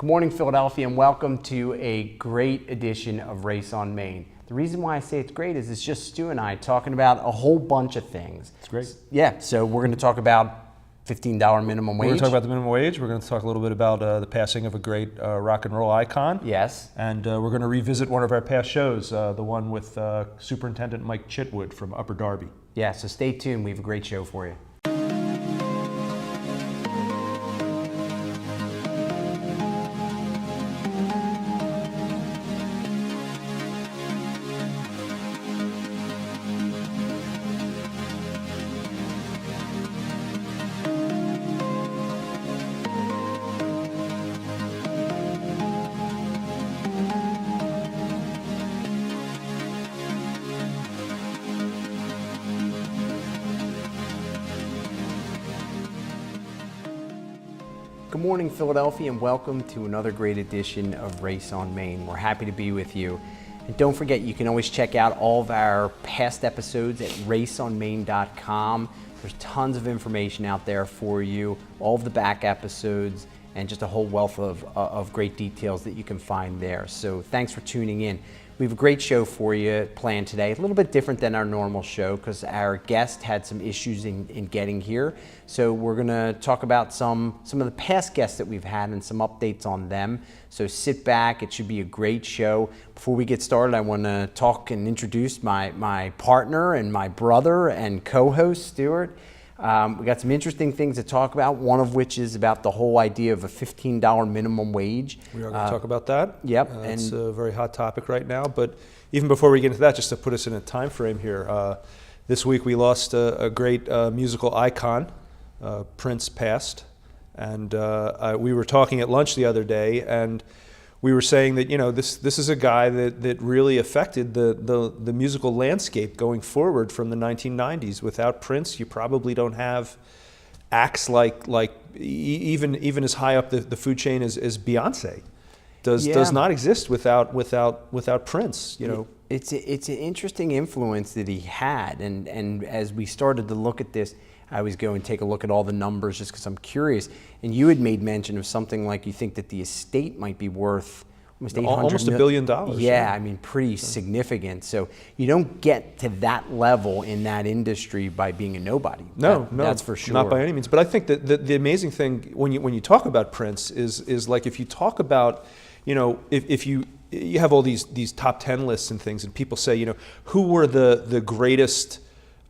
Good morning, Philadelphia, and welcome to a great edition of Race on Main. The reason why I say it's great is it's just Stu and I talking about a whole bunch of things. It's great. Yeah, so we're going to talk about $15 minimum wage. We're going to talk about the minimum wage. We're going to talk a little bit about the passing of a great rock and roll icon. Yes. And we're going to revisit one of our past shows, the one with Superintendent Mike Chitwood from Upper Darby. Yeah, so stay tuned. We have a great show for you. Good morning, Philadelphia, and welcome to another great edition of Race on Main. We're happy to be with you. And don't forget, you can always check out all of our past episodes at raceonmain.com. There's tons of information out there for you, all of the back episodes, and just a whole wealth of great details that you can find there. So thanks for tuning in. We have a great show for you planned today. A little bit different than our normal show because our guest had some issues in getting here. So we're going to talk about some of the past guests that we've had and some updates on them. So sit back. It should be a great show. Before we get started, I want to talk and introduce my partner and my brother and co-host, Stuart. We got some interesting things to talk about, one of which is about the whole idea of a $15 minimum wage. We are going to talk about that. Yep. It's a very hot topic right now. But even before we get into that, just to put us in a time frame here, this week we lost a great musical icon. Prince passed. And we were talking at lunch the other day, and we were saying that, you know, this is a guy that really affected the musical landscape going forward from the 1990s. Without Prince, you probably don't have acts like even as high up the food chain as Beyonce does not exist without Prince. You know, it's an interesting influence that he had, and as we started to look at this, I always go and take a look at all the numbers just because I'm curious. And you had made mention of something like you think that the estate might be worth almost $1 billion. Yeah, I mean, pretty significant. So you don't get to that level in that industry by being a nobody. No, that's for sure. Not by any means. But I think that the amazing thing when you talk about Prince is like if you talk about, you know, if you have all these top 10 lists and things, and people say, you know, who were the greatest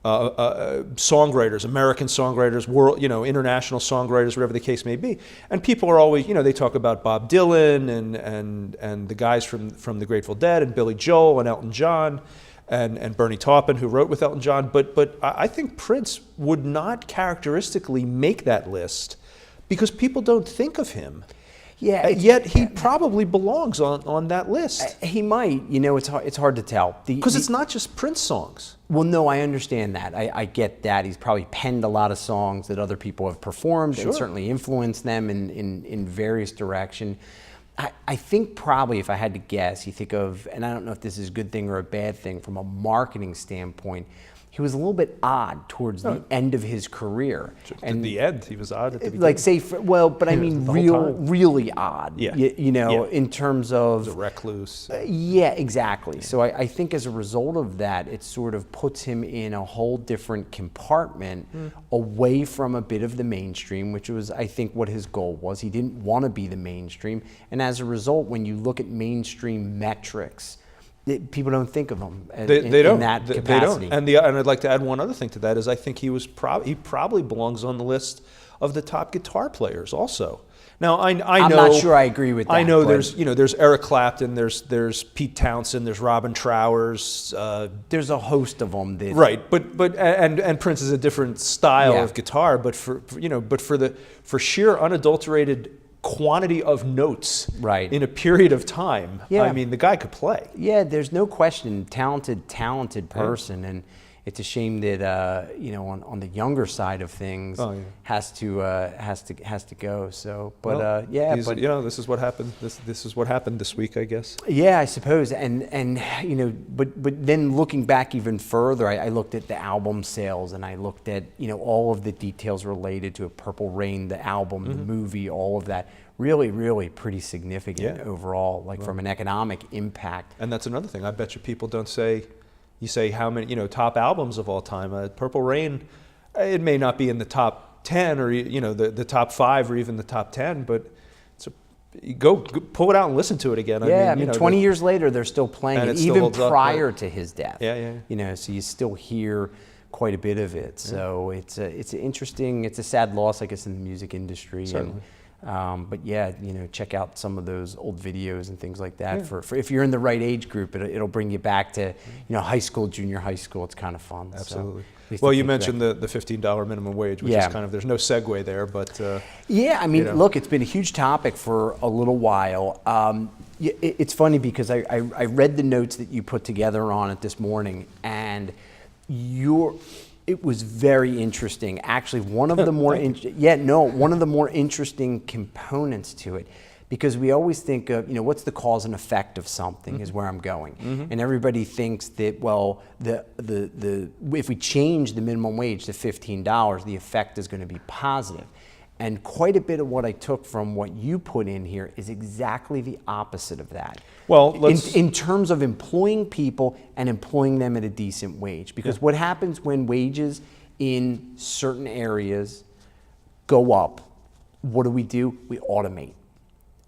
songwriters, American songwriters, world, you know, international songwriters, whatever the case may be. And people are always, you know, they talk about Bob Dylan and the guys from the Grateful Dead and Billy Joel and Elton John and Bernie Taupin, who wrote with Elton John. But I think Prince would not characteristically make that list because people don't think of him. Yeah, yet he probably belongs on that list. He might. You know, it's hard to tell. Because it's not just Prince songs. Well, no, I understand that. I get that. He's probably penned a lot of songs that other people have performed and certainly influenced them in various directions. I think probably if I had to guess, you think of, and I don't know if this is a good thing or a bad thing from a marketing standpoint, he was a little bit odd towards the end of his career. At the end, he was odd at the beginning. Like but I mean really odd. Yeah. You know, in terms of... He was a recluse. Yeah, exactly. Yeah. So I think as a result of that, it sort of puts him in a whole different compartment away from a bit of the mainstream, which was, I think, what his goal was. He didn't want to be the mainstream. And as a result, when you look at mainstream metrics, people don't think of him in that capacity. They don't. And I'd like to add one other thing to that is I think he probably belongs on the list of the top guitar players also. Now I'm not sure I agree with that. I know there's Eric Clapton, there's Pete Townsend, there's Robin Trowers. There's a host of them. Right, but Prince is a different style of guitar. But for sheer unadulterated quantity of notes in a period of time. I mean, the guy could play. Yeah, there's no question, talented person. it's a shame that on the younger side of things has to go. So, but this is what happened. This is what happened this week, I guess. Yeah, I suppose. And but then looking back even further, I looked at the album sales, and I looked at all of the details related to Purple Rain, the album, the movie, all of that. Really, really pretty significant overall, from an economic impact. And that's another thing. I bet you people don't say. You say how many, top albums of all time. Purple Rain, it may not be in the top 10 or the top 5 or even the top 10, but go pull it out and listen to it again. Yeah, I mean 20 years later, they're still playing it, even prior to his death. Yeah. So you still hear quite a bit of it. So it's interesting. It's a sad loss, I guess, in the music industry. Certainly. But check out some of those old videos and things like that. For if you're in the right age group, it'll bring you back to high school, junior high school. It's kind of fun. Absolutely. So, well, you mentioned the $15 minimum wage, which is kind of, there's no segue there, but look, it's been a huge topic for a little while. It's funny because I read the notes that you put together on it this morning, and it was very interesting. Actually, one of the more one of the more interesting components to it, because we always think of what's the cause and effect of something is where I'm going, and everybody thinks that the if we change the minimum wage to $15, the effect is going to be positive. And quite a bit of what I took from what you put in here is exactly the opposite of that. Well, in terms of employing people and employing them at a decent wage. Because what happens when wages in certain areas go up, what do? We automate,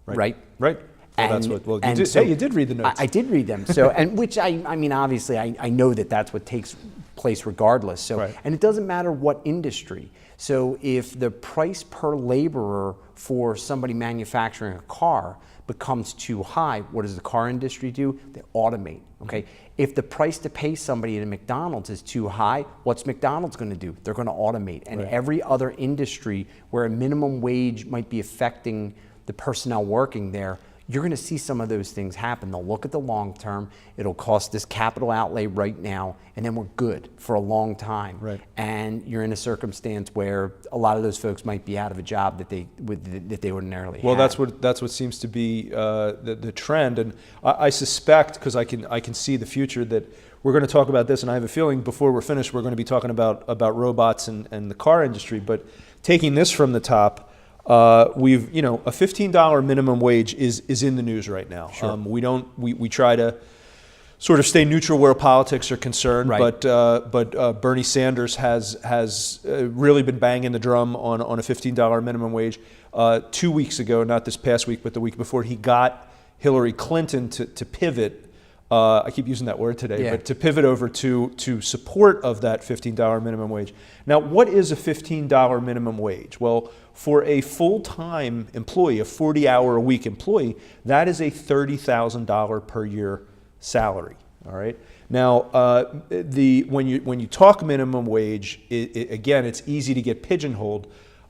right? Right. Well, you did read the notes. I did read them. So, and which I mean, obviously, I know that's what takes place regardless. So, and it doesn't matter what industry. So, if the price per laborer for somebody manufacturing a car becomes too high, what does the car industry do? They automate. Okay. If the price to pay somebody at a McDonald's is too high, what's McDonald's going to do? They're going to automate. And every other industry where a minimum wage might be affecting the personnel working there, you're going to see some of those things happen. They'll look at the long term. It'll cost this capital outlay right now, and then we're good for a long time. Right. And you're in a circumstance where a lot of those folks might be out of a job that they ordinarily have. Well, that's what seems to be the trend, and I suspect, because I can see the future, that we're going to talk about this, and I have a feeling before we're finished, we're going to be talking about robots and the car industry. But taking this from the top. We've, a $15 minimum wage is in the news right now. Sure. We try to sort of stay neutral where politics are concerned, right. but Bernie Sanders has really been banging the drum on a $15 minimum wage. 2 weeks ago, not this past week, but the week before, he got Hillary Clinton to pivot. I keep using that word today, but to pivot over to support of that $15 minimum wage. Now, what is a $15 minimum wage? Well, for a full-time employee, a 40-hour-a-week employee, that is a $30,000 per year salary. All right. Now, when you talk minimum wage, again, it's easy to get pigeonholed,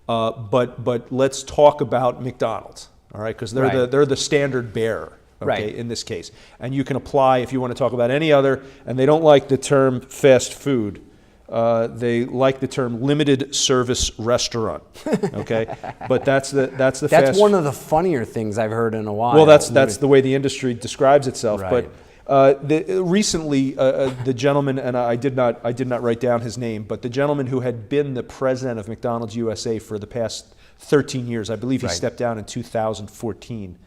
but let's talk about McDonald's. All right, because they're the standard bearer. Okay, in this case. And you can apply if you want to talk about any other, and they don't like the term fast food. They like the term limited service restaurant. Okay, but that's one of the funnier things I've heard in a while. Well, that's the way the industry describes itself. Right. But recently, the gentleman, and I did not write down his name, but the gentleman who had been the president of McDonald's USA for the past 13 years, I believe he stepped down in 2014.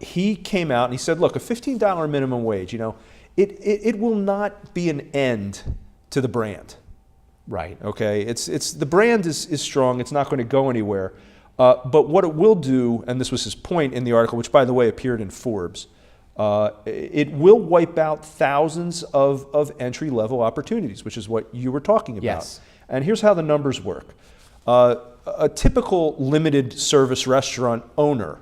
He came out and he said, look, a $15 minimum wage, it will not be an end to the brand. Right. Okay. It's the brand is strong. It's not going to go anywhere. But what it will do, and this was his point in the article, which by the way appeared in Forbes, it will wipe out thousands of entry-level opportunities, which is what you were talking about. Yes. And here's how the numbers work. A typical limited service restaurant owner,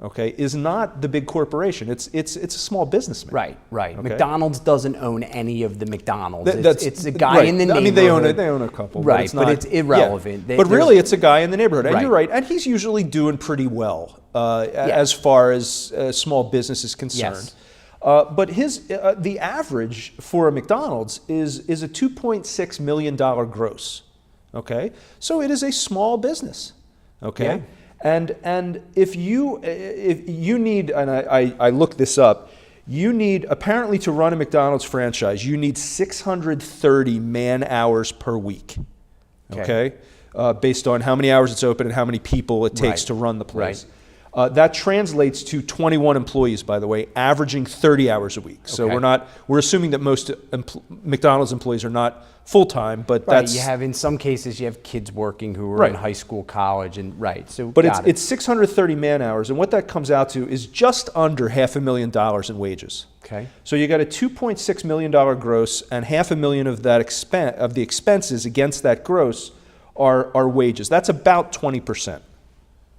okay, is not the big corporation. It's a small businessman. Right. Okay? McDonald's doesn't own any of the McDonald's. It's a guy in the neighborhood. I mean, they own a couple. Right, but it's irrelevant. Yeah. But really, it's a guy in the neighborhood. And you're right. And he's usually doing pretty well as far as small business is concerned. Yes. But the average for a McDonald's is a $2.6 million gross. Okay, so it is a small business. Okay, and if you need, and I looked this up, you need, apparently, to run a McDonald's franchise, you need 630 man hours per week. Okay, based on how many hours it's open and how many people it takes to run the place. That translates to 21 employees, by the way, averaging 30 hours a week. So we're assuming that most McDonald's employees are not full-time, but that's... You have, in some cases, you have kids working who are in high school, college, and so... But it's 630 man hours, and what that comes out to is just under $500,000 in wages. Okay. So you got a $2.6 million gross, and $500,000 of that of the expenses against that gross are wages. That's about 20%.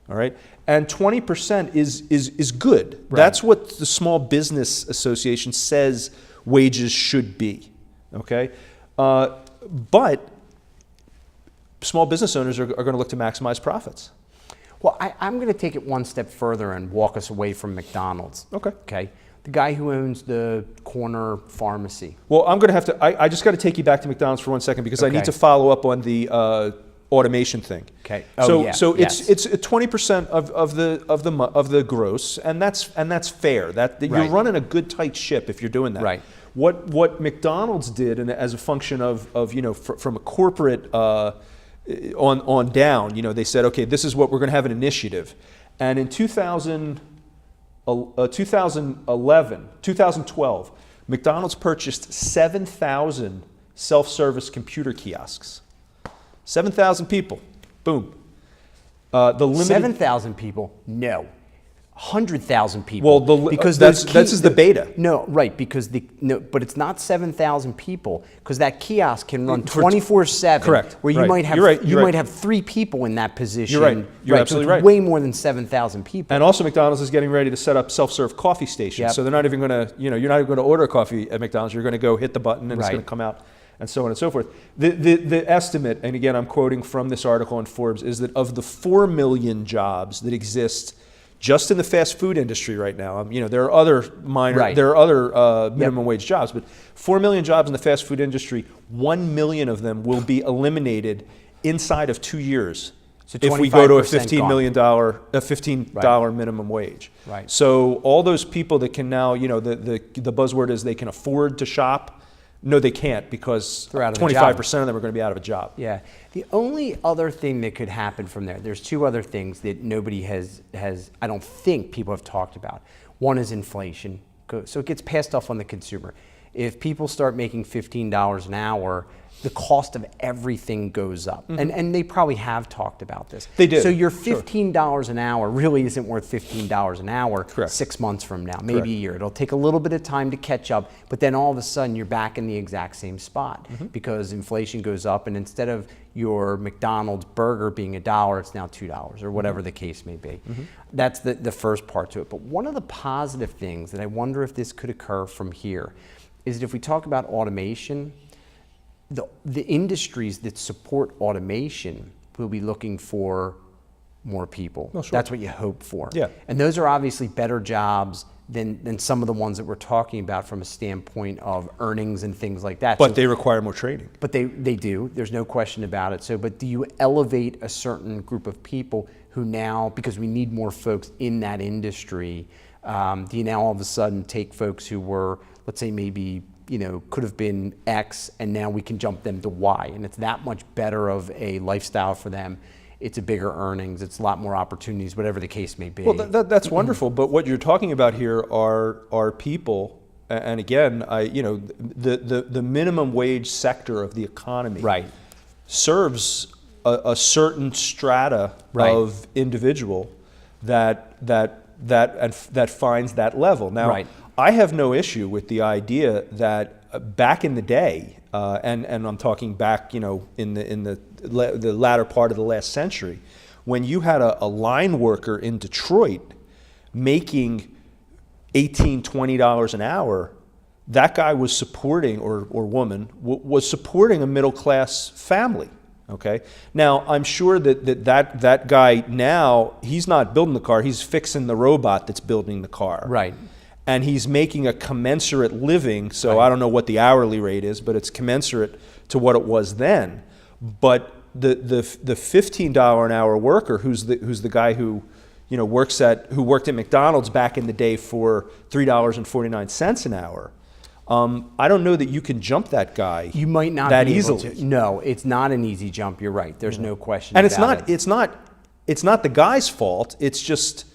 All right, and 20% is good. Right. That's what the Small Business Association says wages should be. Okay, but small business owners are going to look to maximize profits. Well, I'm going to take it one step further and walk us away from McDonald's. Okay. The guy who owns the corner pharmacy. Well, I'm going to have to. I just got to take you back to McDonald's for 1 second because I need to follow up on the automation thing. Okay. So it's 20% of the gross, and that's fair. You're running a good tight ship if you're doing that. Right. What McDonald's did, and as a function of from a corporate on down, they said, okay, this is what we're going to have an initiative, and in 2012, McDonald's purchased 7,000 self-service computer kiosks. 7,000 people, boom. The limited 7,000 people, no. 100,000 people. Well, because this is the beta. No, right, but it's not 7,000 people because that kiosk can run 24/7. Correct. Where you might have might have 3 people in that position. You're right. You're absolutely so it's right. Way more than 7,000 people. And also, McDonald's is getting ready to set up self-serve coffee stations. So they're not even going to, you're not even going to order coffee at McDonald's. You're going to go hit the button and it's going to come out, and so on and so forth. The estimate, and again, I'm quoting from this article in Forbes, is that of the 4 million jobs that exist just in the fast food industry right now, there are other minimum wage jobs, but 4 million jobs in the fast food industry, 1 million of them will be eliminated inside of 2 years. So if we go to a $15 million, $15 minimum wage. Right. So all those people that can now, the buzzword is they can afford to shop. No, they can't, because 25% of them are going to be out of a job. Yeah. The only other thing that could happen from there's 2 other things that nobody has, I don't think people have talked about. One is inflation. So it gets passed off on the consumer. If people start making $15 an hour, the cost of everything goes up. Mm-hmm. And they probably have talked about this. They do. So your $15 an hour really isn't worth $15 an hour 6 months from now, maybe a year. It'll take a little bit of time to catch up, but then all of a sudden you're back in the exact same spot because inflation goes up, and instead of your McDonald's burger being $1, it's now $2 or whatever the case may be. That's the first part to it. But one of the positive things that I wonder if this could occur from here is that if we talk about automation, the industries that support automation will be looking for more people. Oh, sure. That's what you hope for. Yeah. And those are obviously better jobs than some of the ones that we're talking about from a standpoint of earnings and things like that. But they require more training. But they do. There's no question about it. So, but do you elevate a certain group of people who now, because we need more folks in that industry, do you now all of a sudden take folks who were, let's say maybe, could have been X, and now we can jump them to Y, and it's that much better of a lifestyle for them. It's a bigger earnings. It's a lot more opportunities, whatever the case may be. Well, that's wonderful. But what you're talking about here are people, and again, the minimum wage sector of the economy serves a certain strata of individual that finds that level. Now, I have no issue with the idea that back in the day, and I'm talking back, in the latter part of the last century, when you had a line worker in Detroit making $18, $20 an hour, that guy was supporting, or woman, was supporting a middle class family. Okay. Now, I'm sure that guy now, he's not building the car, he's fixing the robot that's building the car. Right. and he's making a commensurate living. So I don't know what the hourly rate is, but it's commensurate to what it was then. But the $15 an hour worker, who's the guy who worked at McDonald's back in the day for $3.49 an hour. I don't know that you can jump that guy. You might not that be able easily. to. No, it's not an easy jump. You're right. There's no question. And about it. it's not the guy's fault. It's just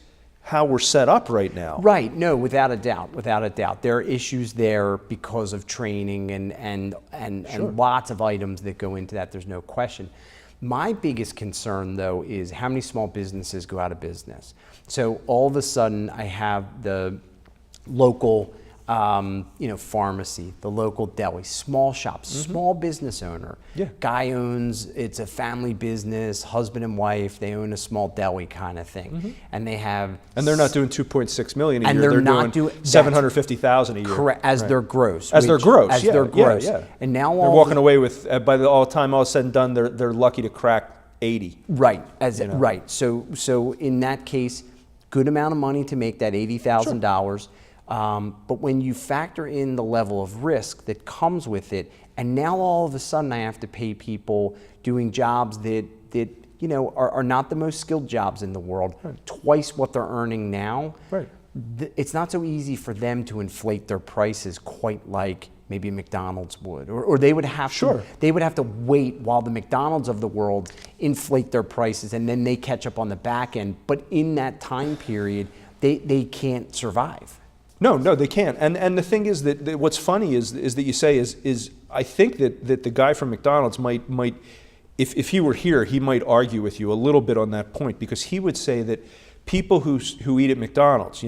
how we're set up right now. Right. No, without a doubt. Without a doubt. There are issues there because of training and lots of items that go into that. There's no question. My biggest concern, though, is how many small businesses go out of business. So all of a sudden, I have the local pharmacy, the local deli, small shops, small business owner. Yeah. Guy owns, it's a family business, husband and wife, they own a small deli kind of thing. And they have... And they're not doing $2.6 million a and year. They're not doing $750,000 a year. Correct, as Right. their gross. As their gross, yeah, their gross. yeah. And now They're walking away with, by the time all is said and done, they're lucky to crack 80. Right, right. So in that case, good amount of money to make that $80,000. But when you factor in the level of risk that comes with it, and now all of a sudden I have to pay people doing jobs that are not the most skilled jobs in the world, twice what they're earning now. Right. It's not so easy for them to inflate their prices quite like maybe McDonald's would, or they would have to wait while the McDonald's of the world inflate their prices, and then they catch up on the back end. But in that time period, they can't survive. No, they can't. And the thing is that what's funny is that you say is I think that the guy from McDonald's might if he were here, he might argue with you a little bit on that point, because he would say that people who eat at McDonald's,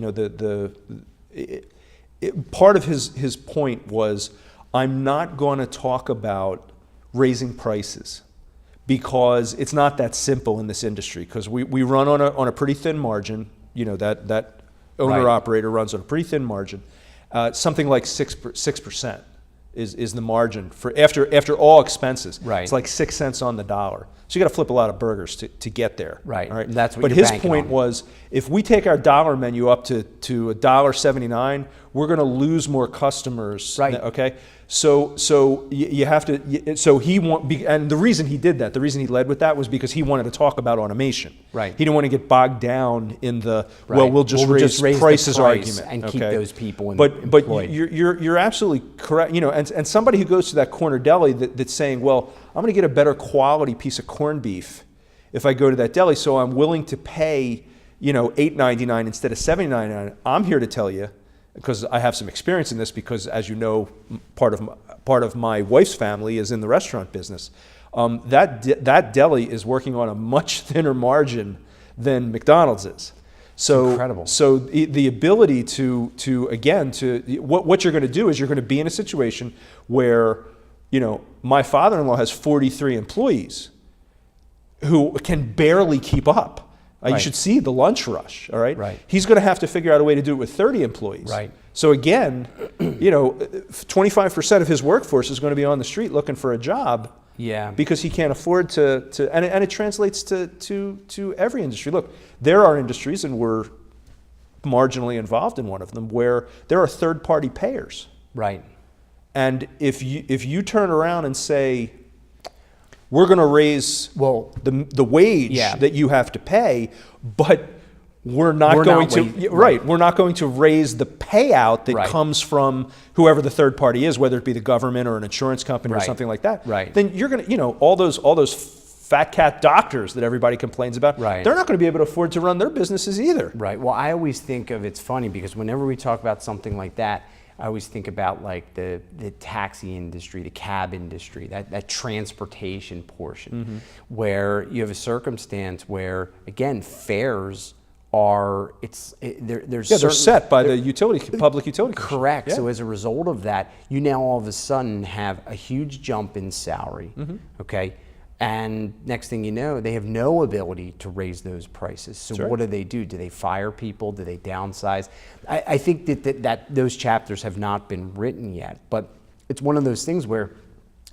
part of his point was, I'm not going to talk about raising prices because it's not that simple in this industry, because we run on a pretty thin margin. That owner-operator runs on a pretty thin margin. Something like 6% is the margin for after all expenses. Right. It's like 6 cents on the dollar. So you got to flip a lot of burgers to get there. Right. All right. That's what but you're his banking point on. was, if we take our dollar menu up to $1.79, we're going to lose more customers. Right. Okay. So you have to. So and the reason he did that, the reason he led with that, was because he wanted to talk about automation. Right. He didn't want to get bogged down in the we'll just raise prices the price argument and keep those people employed. But you're absolutely correct. And somebody who goes to that corner deli that's saying, well, I'm going to get a better quality piece of corned beef if I go to that deli, so I'm willing to pay $8.99 instead of $7.99. I'm here to tell you, because I have some experience in this, because as you know, part of my wife's family is in the restaurant business. That deli is working on a much thinner margin than McDonald's is. So incredible. So the ability to what you're going to do is you're going to be in a situation where my father-in-law has 43 employees who can barely keep up. Right. You should see the lunch rush, all right? Right. He's going to have to figure out a way to do it with 30 employees. Right. So again, 25% of his workforce is going to be on the street looking for a job. Yeah. Because he can't afford to and it translates to every industry. Look, there are industries, and we're marginally involved in one of them, where there are third-party payers. Right. And if you turn around and say, we're going to raise the wage that you have to pay, but we're not going to raise the payout that comes from whoever the third party is, whether it be the government or an insurance company or something like that. Right. Then you're going to, all those fat cat doctors that everybody complains about, they're not going to be able to afford to run their businesses either. Right. Well, I always think of, it's funny because whenever we talk about something like that, I always think about like the taxi industry, the cab industry, that transportation portion, where you have a circumstance where, again, fares are they're set by the public utility commission. Correct. Yeah. So as a result of that, you now all of a sudden have a huge jump in salary. Okay. And next thing you know, they have no ability to raise those prices. So what do? Do they fire people? Do they downsize? I think that those chapters have not been written yet, but it's one of those things where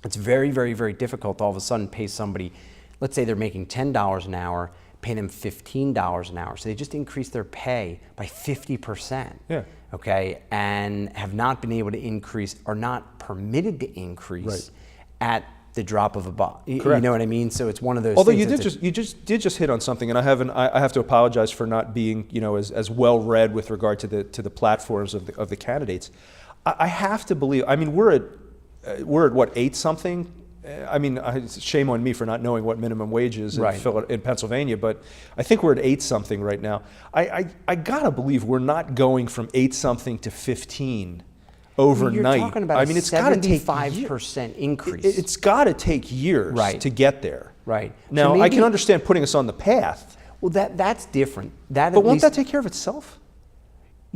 it's very, very, very difficult to all of a sudden pay somebody, let's say they're making $10 an hour, paying them $15 an hour. So they just increased their pay by 50%. Yeah. Okay, and have not been able to increase, or not permitted to increase at the drop of a buck. You know what I mean? So it's one of those. Although things you did just hit on something, and I have to apologize for not being as well read with regard to the platforms of the candidates. I have to believe. I mean, we're at what, 8 something. I mean, shame on me for not knowing what minimum wage is in Pennsylvania, but I think we're at 8 something right now. I gotta believe we're not going from 8 something to 15 overnight. You're talking about I mean, it's got to take 75% increase. It's got to take years to get there. Right. Now, So I can understand putting us on the path. Well, that's different. But won't that take care of itself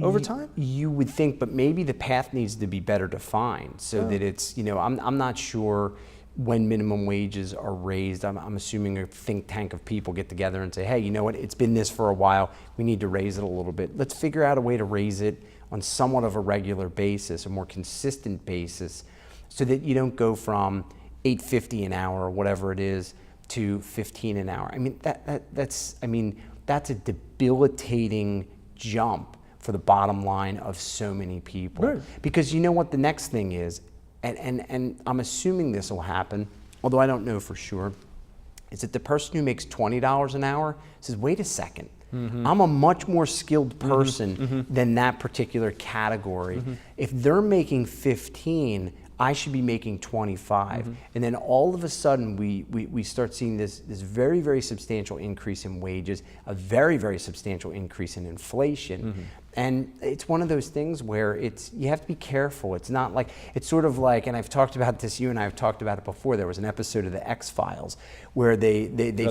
over time? You would think, but maybe the path needs to be better defined so that it's, I'm not sure when minimum wages are raised. I'm assuming a think tank of people get together and say, hey, you know what, it's been this for a while, we need to raise it a little bit. Let's figure out a way to raise it on somewhat of a regular basis, a more consistent basis, so that you don't go from $8.50 an hour or whatever it is to $15 an hour. I mean, that's a debilitating jump for the bottom line of so many people. Right. Because you know what the next thing is, and I'm assuming this will happen, although I don't know for sure, is that the person who makes $20 an hour says, wait a second, I'm a much more skilled person than that particular category. If they're making 15, I should be making 25. And then all of a sudden we start seeing this very, very substantial increase in wages, a very, very substantial increase in inflation. And it's one of those things where you have to be careful. It's not like, it's sort of like, and I've talked about this, you and I have talked about it before, there was an episode of the X-Files where they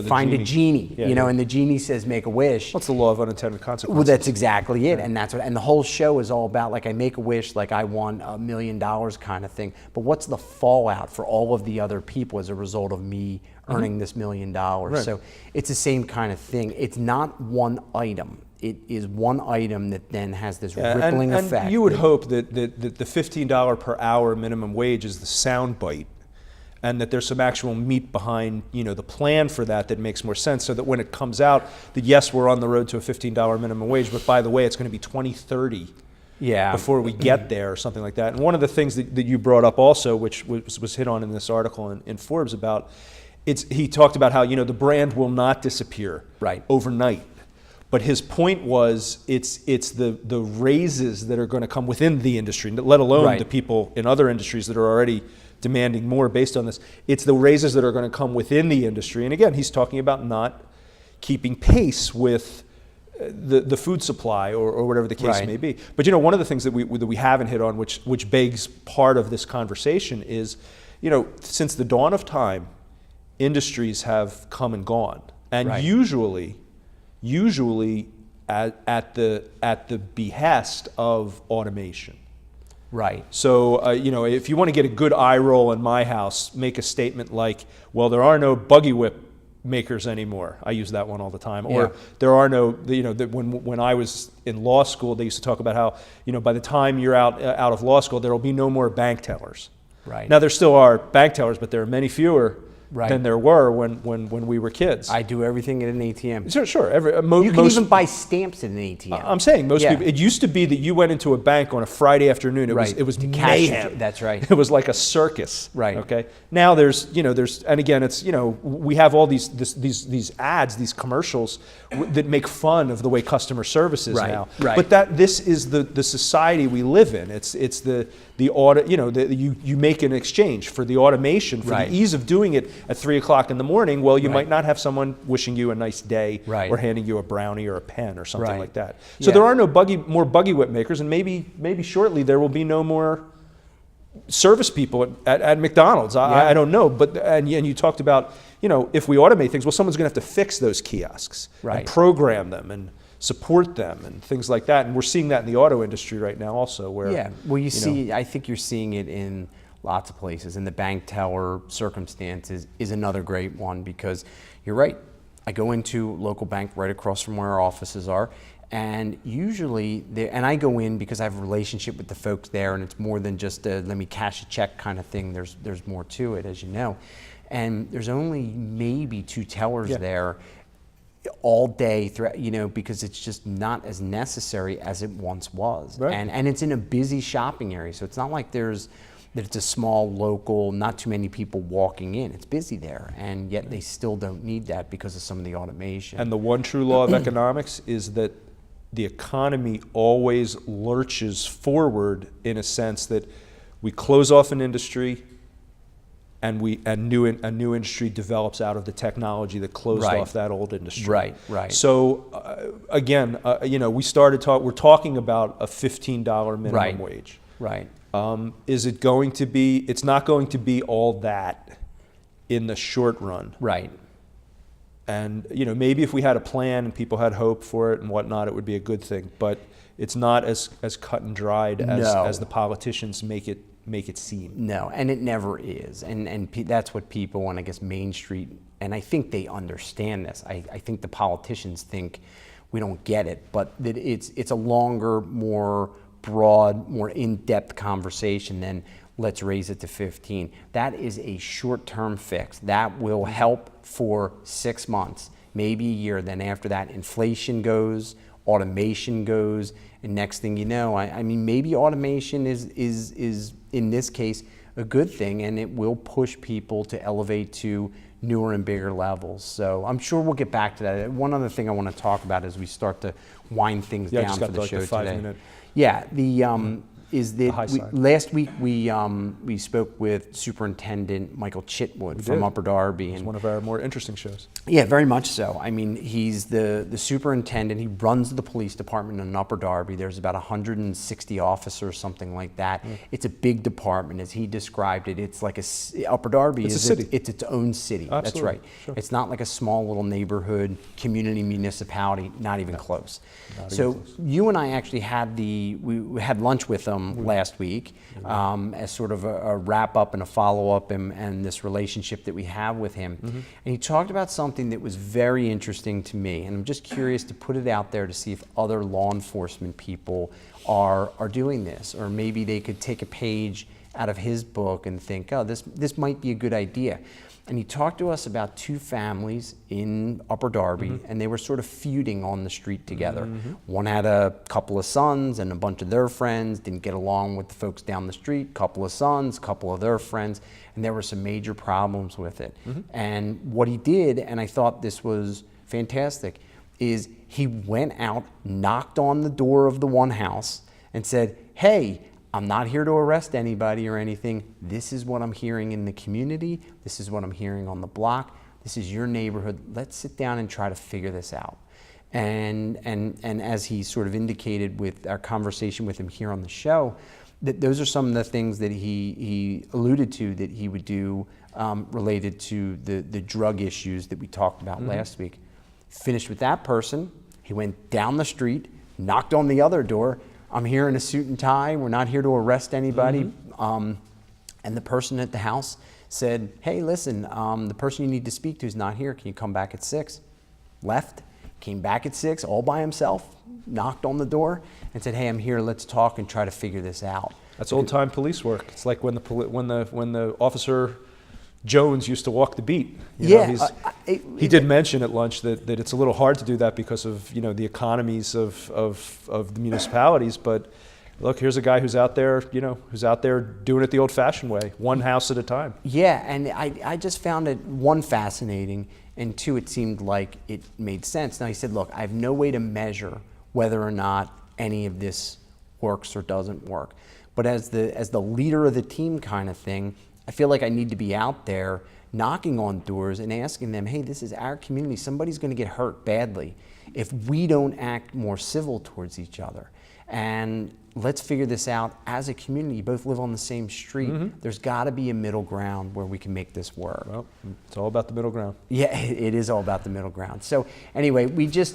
find a genie, and the genie says, make a wish. What's the law of unintended consequences? Well, that's exactly it. And and the whole show is all about, like, I make a wish, like I won $1 million kind of thing. But what's the fallout for all of the other people as a result of me earning this $1 million? So it's the same kind of thing. It's not one item. It is one item that then has this rippling effect. And you would hope that the $15 per hour minimum wage is the sound bite, and that there's some actual meat behind, the plan for that makes more sense, so that when it comes out, that yes, we're on the road to a $15 minimum wage, but by the way, it's going to be 2030 before we get there, or something like that. And one of the things that you brought up also, which was hit on in this article in Forbes about, he talked about how, the brand will not disappear overnight. But his point was, it's the raises that are going to come within the industry, let alone the people in other industries that are already demanding more based on this. It's the raises that are going to come within the industry. And again, he's talking about not keeping pace with the food supply or whatever the case may be. But one of the things that we haven't hit on, which begs part of this conversation, is, since the dawn of time, industries have come and gone, and usually at the behest of automation. Right. So, if you want to get a good eye roll in my house, make a statement like, well, there are no buggy whip makers anymore. I use that one all the time. Or there are no, when I was in law school, they used to talk about how, by the time you're out of law school, there will be no more bank tellers. Right. Now, there still are bank tellers, but there are many fewer than there were when we were kids. I do everything at an ATM. Sure. You can even buy stamps at an ATM. I'm saying most people. It used to be that you went into a bank on a Friday afternoon. It was mayhem. That's right. It was like a circus. Right. Okay. Now there's and again it's we have all these ads, these commercials that make fun of the way customer service is now. Right. But this is the society we live in. It's the audit. You make an exchange for the automation, for the ease of doing it at 3 o'clock in the morning. Well, you might not have someone wishing you a nice day or handing you a brownie or a pen or something like that. So there are no more buggy whip makers, and maybe shortly there will be no more service people at McDonald's. I don't know, but and you talked about if we automate things, well, someone's going to have to fix those kiosks and program them and support them and things like that. And we're seeing that in the auto industry right now also, where I think you're seeing it in lots of places, and the bank teller circumstance is another great one, because you're right. I go into local bank right across from where our offices are, and usually and I go in because I have a relationship with the folks there, and it's more than just a let me cash a check kind of thing. There's more to it, as you know. And there's only maybe 2 tellers there. all day throughout, because it's just not as necessary as it once was. Right. And it's in a busy shopping area, so it's not like that it's a small local, not too many people walking in. It's busy there, and yet they still don't need that because of some of the automation. And the one true law of economics is that the economy always lurches forward, in a sense that we close off an industry, and a new industry develops out of the technology that closed Right. off that old industry. Right. So again, we're talking about a $15 minimum Right. wage. Right. Is it going to be? It's not going to be all that in the short run. Right. And maybe if we had a plan and people had hope for it and whatnot, it would be a good thing. But it's not as cut and dried as the politicians make it seem. No, and it never is. And that's what people on, I guess, Main Street, and I think they understand this. I think the politicians think we don't get it, but that it's a longer, more broad, more in-depth conversation than let's raise it to 15. That is a short-term fix. That will help for 6 months, maybe a year. Then after that, inflation goes, automation goes, and next thing you know, I mean, maybe automation is in this case a good thing, and it will push people to elevate to newer and bigger levels. So I'm sure we'll get back to that. One other thing I want to talk about as we start to wind things down for the show today. Yeah, last week we spoke with Superintendent Michael Chitwood from Upper Darby. It was one of our more interesting shows. Yeah, very much so. I mean, he's the superintendent. He runs the police department in Upper Darby. There's about 160 officers, something like that. Yeah. It's a big department, as he described it. It's like Upper Darby is a city. It's its own city. Absolutely. That's right. Sure. It's not like a small little neighborhood, community, municipality. Not even close. You and I actually had we had lunch with them last week as sort of a wrap up and a follow up and this relationship that we have with him. And he talked about something that was very interesting to me, and I'm just curious to put it out there to see if other law enforcement people are doing this, or maybe they could take a page out of his book and think, oh, this might be a good idea. And he talked to us about two families in Upper Darby, and they were sort of feuding on the street together. One had a couple of sons and a bunch of their friends, didn't get along with the folks down the street, couple of sons, couple of their friends, and there were some major problems with it. And what he did, and I thought this was fantastic, is he went out, knocked on the door of the one house, and said, hey, I'm not here to arrest anybody or anything. This is what I'm hearing in the community. This is what I'm hearing on the block. This is your neighborhood. Let's sit down and try to figure this out. And as he sort of indicated with our conversation with him here on the show, that those are some of the things that he alluded to that he would do related to the drug issues that we talked about last week. Finished with that person. He went down the street, knocked on the other door. I'm here in a suit and tie. We're not here to arrest anybody. And the person at the house said, hey, listen, the person you need to speak to is not here. Can you come back at 6? Left, came back at 6 all by himself, knocked on the door and said, hey, I'm here. Let's talk and try to figure this out. That's old-time police work. It's like when the officer Jones used to walk the beat. He did mention at lunch that it's a little hard to do that because of the economies of the municipalities. But look, here's a guy who's out there doing it the old-fashioned way, one house at a time. Yeah, and I just found it, one, fascinating, and two, it seemed like it made sense. Now he said, look, I have no way to measure whether or not any of this works or doesn't work. But as the leader of the team kind of thing, I feel like I need to be out there knocking on doors and asking them, hey, this is our community. Somebody's going to get hurt badly if we don't act more civil towards each other. And let's figure this out as a community. You both live on the same street. There's got to be a middle ground where we can make this work. Well, it's all about the middle ground. Yeah, it is all about the middle ground. So anyway,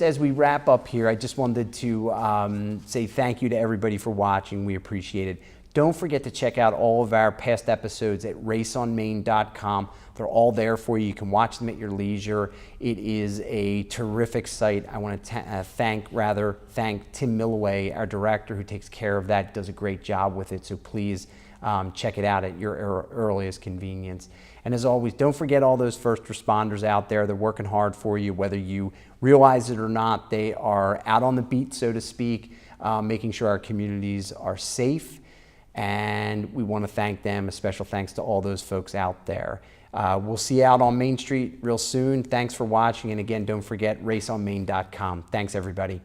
as we wrap up here, I just wanted to say thank you to everybody for watching. We appreciate it. Don't forget to check out all of our past episodes at raceonmain.com. They're all there for you. You can watch them at your leisure. It is a terrific site. I want to thank Tim Milloway, our director, who takes care of that, does a great job with it. So please check it out at your earliest convenience. And as always, don't forget all those first responders out there. They're working hard for you, whether you realize it or not. They are out on the beat, so to speak, making sure our communities are safe. And we want to thank them. A special thanks to all those folks out there. We'll see you out on Main Street real soon. Thanks for watching. And again, don't forget raceonmain.com. Thanks, everybody.